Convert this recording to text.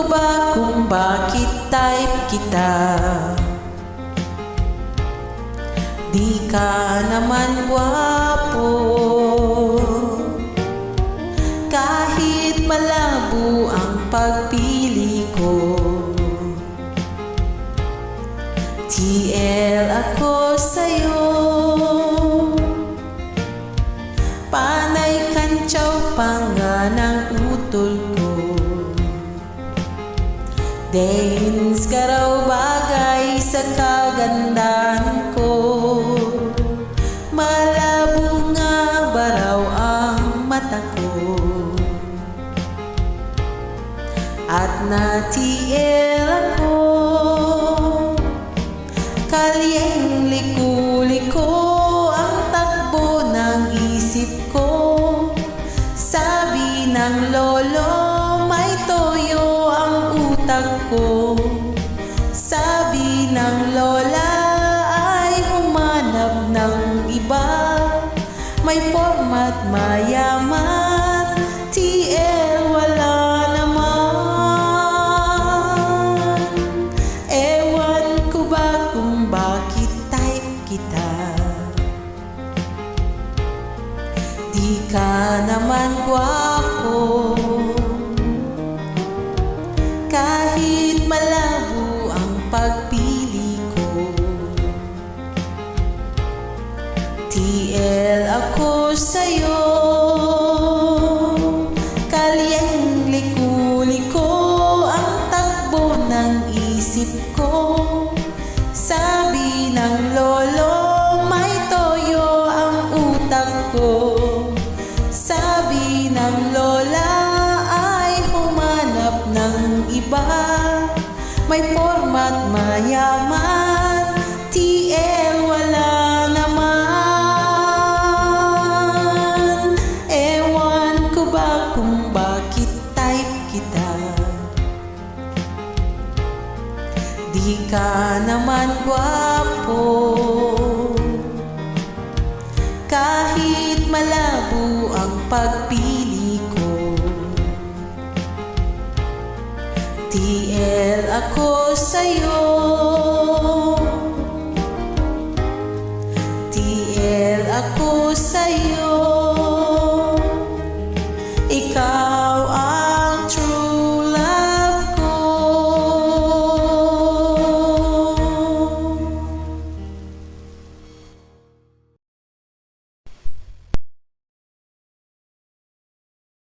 ba kung bakit type kita? Di ka naman gwapo, kahit malabo ang pagpili ko. TL ako sa'yo, panay kantsaw pa nga ng utol ko. Dance ka raw bagay sa kagandahan ko, malabo nga ba raw ang mata ko? At na-TL ako, kalyeng liko-liko ang takbo ng isip ko. Sabi ng lolo, may toyo ang utak ko. Sabi ng lola, ay humanap ng iba, may format mayaman. TL wala naman. Ewan ko ba kung bakit type kita? Di ka naman gwapo, kahit malabo ang pagpili ko. TL ako sa'yo, kalyeng liko-liko ang takbo ng isip ko. Sabi ng lolo, may toyo ang utak ko. Sabi ng lola, ay humanap ng iba, may format mayaman. TL wala naman. Ewan ko ba kung bakit type kita? Di ka naman gwapo, kahit malabo ang pagpili ko. TL ako sa'yo, TL ako sa'yo.